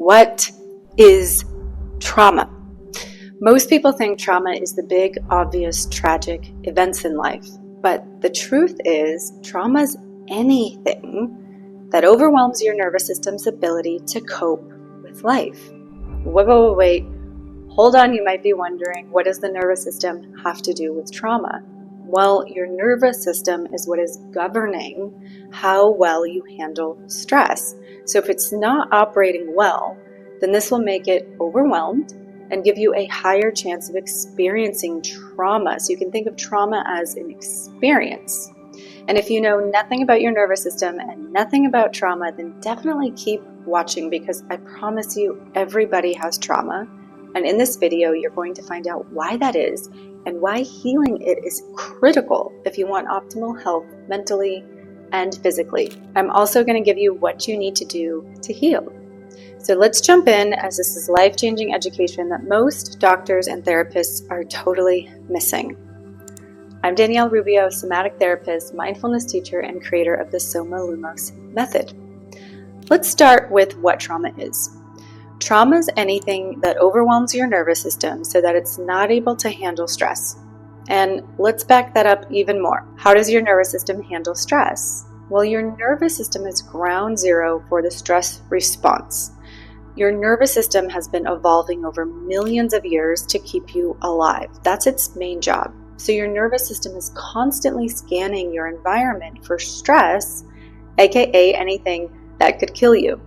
What is trauma? Most people think trauma is the big, obvious, tragic events in life. But the truth is, trauma is anything that overwhelms your nervous system's ability to cope with life. Wait. Hold on, you might be wondering, what does the nervous system have to do with trauma? Well, your nervous system is what is governing how well you handle stress. So if it's not operating well, then this will make it overwhelmed and give you a higher chance of experiencing trauma. So you can think of trauma as an experience. And if you know nothing about your nervous system and nothing about trauma, then definitely keep watching, because I promise you, everybody has trauma. And in this video, you're going to find out why that is and why healing it is critical if you want optimal health mentally and physically. I'm also going to give you what you need to do to heal. So let's jump in, as this is life-changing education that most doctors and therapists are totally missing. I'm Danielle Rubio, somatic therapist, mindfulness teacher, and creator of the Soma Lumos method. Let's start with what trauma is. Trauma is anything that overwhelms your nervous system so that it's not able to handle stress. And let's back that up even more. How does your nervous system handle stress? Well, your nervous system is ground zero for the stress response. Your nervous system has been evolving over millions of years to keep you alive. That's its main job. So your nervous system is constantly scanning your environment for stress, aka anything that could kill you.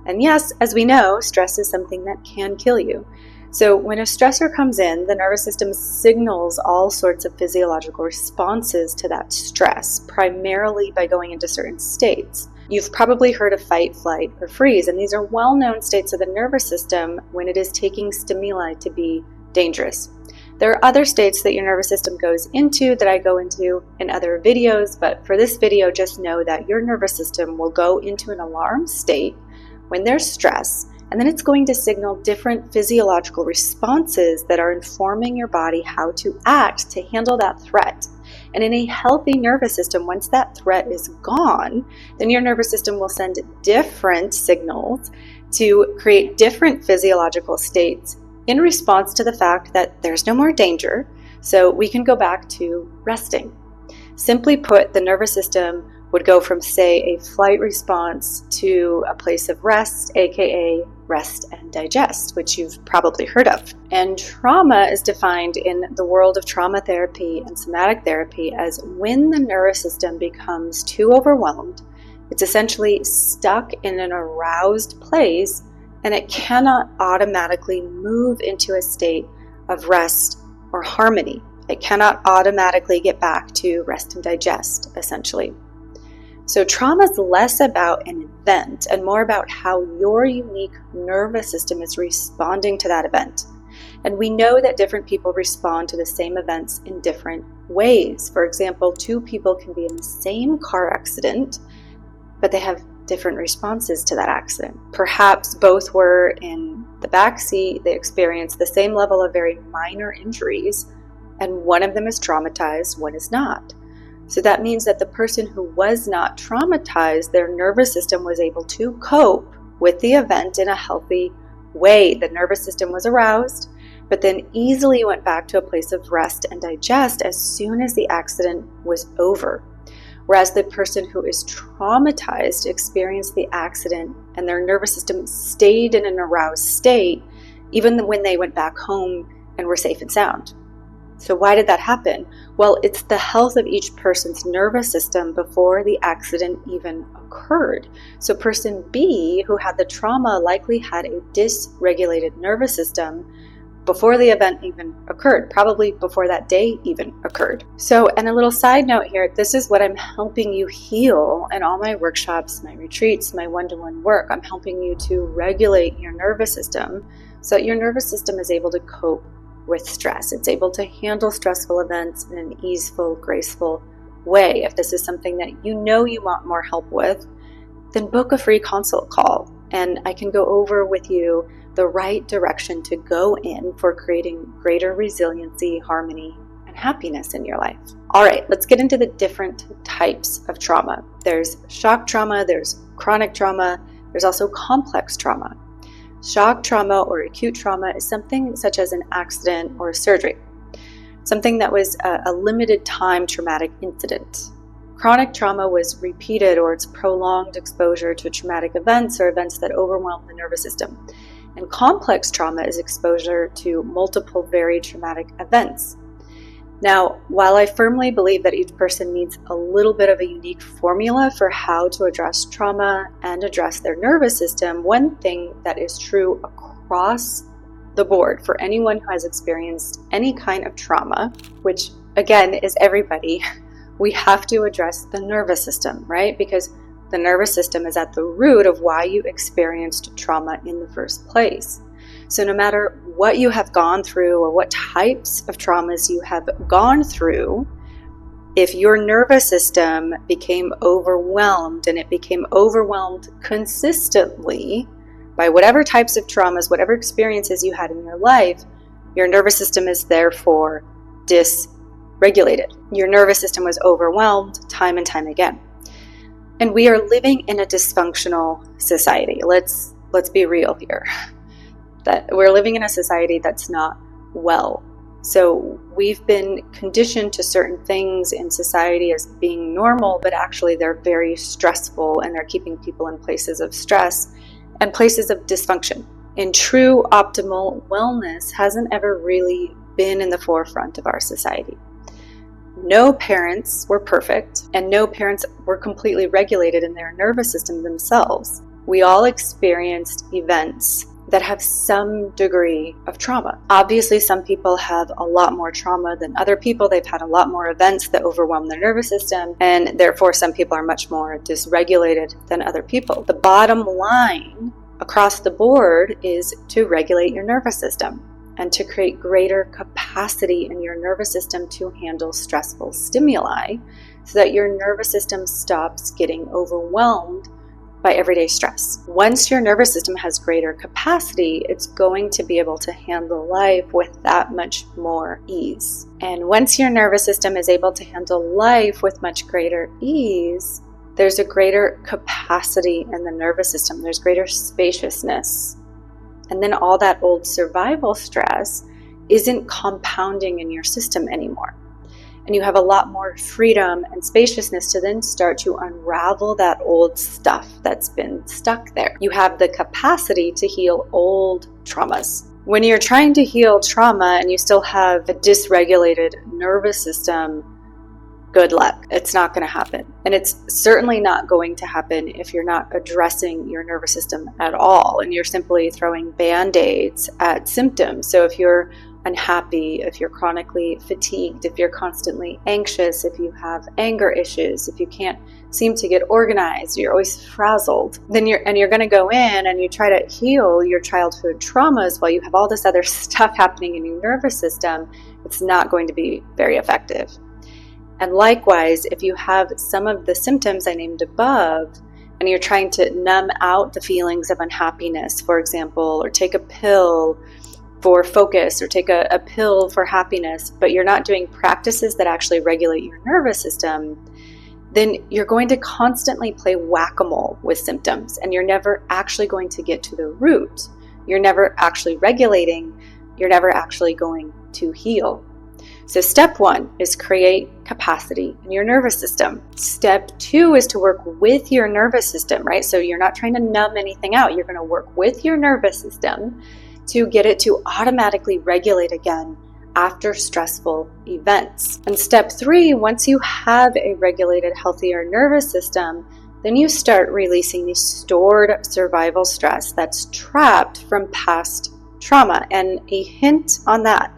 And yes, as we know, stress is something that can kill you. So when a stressor comes in, the nervous system signals all sorts of physiological responses to that stress, primarily by going into certain states. You've probably heard of fight, flight, or freeze, and these are well-known states of the nervous system when it is taking stimuli to be dangerous. There are other states that your nervous system goes into that I go into in other videos, but for this video, just know that your nervous system will go into an alarm state when there's stress, and then it's going to signal different physiological responses that are informing your body how to act to handle that threat. And in a healthy nervous system, once that threat is gone, then your nervous system will send different signals to create different physiological states in response to the fact that there's no more danger, so we can go back to resting. Simply put, the nervous system would go from, say, a flight response to a place of rest, aka rest and digest, which you've probably heard of. And trauma is defined in the world of trauma therapy and somatic therapy as when the nervous system becomes too overwhelmed, it's essentially stuck in an aroused place, and it cannot automatically move into a state of rest or harmony. It cannot automatically get back to rest and digest, essentially. So trauma is less about an event and more about how your unique nervous system is responding to that event. And we know that different people respond to the same events in different ways. For example, two people can be in the same car accident, but they have different responses to that accident. Perhaps both were in the back seat, they experienced the same level of very minor injuries, and one of them is traumatized, one is not. So that means that the person who was not traumatized, their nervous system was able to cope with the event in a healthy way. The nervous system was aroused, but then easily went back to a place of rest and digest as soon as the accident was over. Whereas the person who is traumatized experienced the accident and their nervous system stayed in an aroused state even when they went back home and were safe and sound. So why did that happen? Well, it's the health of each person's nervous system before the accident even occurred. So person B, who had the trauma, likely had a dysregulated nervous system before the event even occurred, probably before that day even occurred. So, and a little side note here, this is what I'm helping you heal in all my workshops, my retreats, my one-to-one work. I'm helping you to regulate your nervous system so that your nervous system is able to cope with stress. It's able to handle stressful events in an easeful, graceful way. If this is something that you know you want more help with, then book a free consult call, and I can go over with you the right direction to go in for creating greater resiliency, harmony, and happiness in your life. All right, let's get into the different types of trauma. There's shock trauma, there's chronic trauma, there's also complex trauma. Shock trauma or acute trauma is something such as an accident or a surgery, something that was a limited time traumatic incident. Chronic trauma was repeated or it's prolonged exposure to traumatic events or events that overwhelm the nervous system. And complex trauma is exposure to multiple very traumatic events. Now, while I firmly believe that each person needs a little bit of a unique formula for how to address trauma and address their nervous system, one thing that is true across the board for anyone who has experienced any kind of trauma, which again is everybody, we have to address the nervous system, right? Because the nervous system is at the root of why you experienced trauma in the first place. So no matter what you have gone through or what types of traumas you have gone through, if your nervous system became overwhelmed and it became overwhelmed consistently by whatever types of traumas, whatever experiences you had in your life, your nervous system is therefore dysregulated. Your nervous system was overwhelmed time and time again. And we are living in a dysfunctional society. Let's be real here. That we're living in a society that's not well. So we've been conditioned to certain things in society as being normal, but actually they're very stressful and they're keeping people in places of stress and places of dysfunction. And true optimal wellness hasn't ever really been in the forefront of our society. No parents were perfect, and no parents were completely regulated in their nervous system themselves. We all experienced events that have some degree of trauma. Obviously, some people have a lot more trauma than other people. They've had a lot more events that overwhelm their nervous system, and therefore some people are much more dysregulated than other people. The bottom line across the board is to regulate your nervous system and to create greater capacity in your nervous system to handle stressful stimuli so that your nervous system stops getting overwhelmed by everyday stress. Once your nervous system has greater capacity, it's going to be able to handle life with that much more ease. And once your nervous system is able to handle life with much greater ease, there's a greater capacity in the nervous system. There's greater spaciousness. And then all that old survival stress isn't compounding in your system anymore. And you have a lot more freedom and spaciousness to then start to unravel that old stuff that's been stuck there. You have the capacity to heal old traumas. When you're trying to heal trauma and you still have a dysregulated nervous system, good luck. It's not going to happen. And it's certainly not going to happen if you're not addressing your nervous system at all and you're simply throwing band-aids at symptoms. So if you're unhappy, if you're chronically fatigued, if you're constantly anxious, if you have anger issues, if you can't seem to get organized, you're always frazzled, then you're going to go in and you try to heal your childhood traumas while you have all this other stuff happening in your nervous system. It's not going to be very effective. And likewise, if you have some of the symptoms I named above, and you're trying to numb out the feelings of unhappiness, for example, or take a pill for focus, or take a pill for happiness, but you're not doing practices that actually regulate your nervous system, then you're going to constantly play whack-a-mole with symptoms, and you're never actually going to get to the root. You're never actually regulating. You're never actually going to heal. So step 1 is create capacity in your nervous system. Step 2 is to work with your nervous system, right? So you're not trying to numb anything out. You're going to work with your nervous system to get it to automatically regulate again after stressful events. And step 3, once you have a regulated, healthier nervous system, then you start releasing the stored survival stress that's trapped from past trauma. And a hint on that,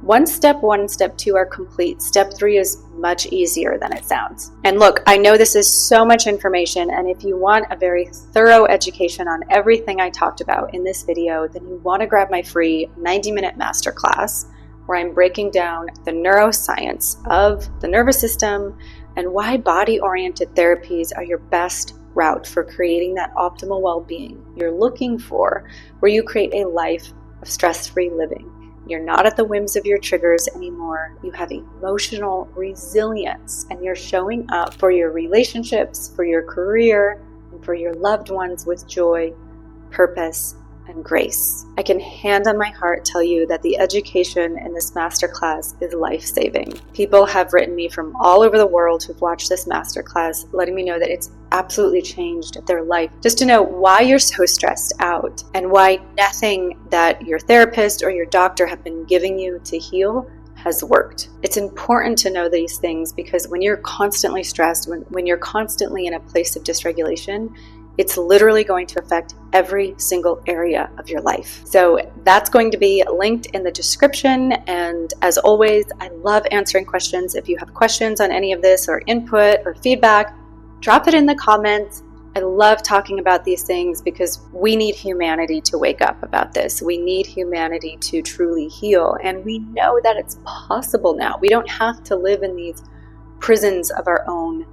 once step 1 and step 2 are complete, step 3 is much easier than it sounds. And look, I know this is so much information, and if you want a very thorough education on everything I talked about in this video, then you want to grab my free 90-minute masterclass where I'm breaking down the neuroscience of the nervous system and why body-oriented therapies are your best route for creating that optimal well-being you're looking for, where you create a life of stress-free living. You're not at the whims of your triggers anymore. You have emotional resilience, and you're showing up for your relationships, for your career, and for your loved ones with joy, purpose, and grace. I can hand on my heart tell you that the education in this masterclass is life-saving. People have written me from all over the world who've watched this masterclass, letting me know that it's absolutely changed their life. Just to know why you're so stressed out and why nothing that your therapist or your doctor have been giving you to heal has worked. It's important to know these things because when you're constantly stressed, when you're constantly in a place of dysregulation, it's literally going to affect every single area of your life. So that's going to be linked in the description. And as always, I love answering questions. If you have questions on any of this or input or feedback, drop it in the comments. I love talking about these things because we need humanity to wake up about this. We need humanity to truly heal. And we know that it's possible now. We don't have to live in these prisons of our own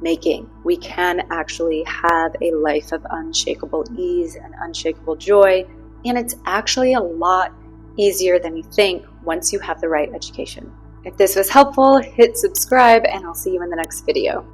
making. We can actually have a life of unshakable ease and unshakable joy. And it's actually a lot easier than you think once you have the right education. If this was helpful, hit subscribe and I'll see you in the next video.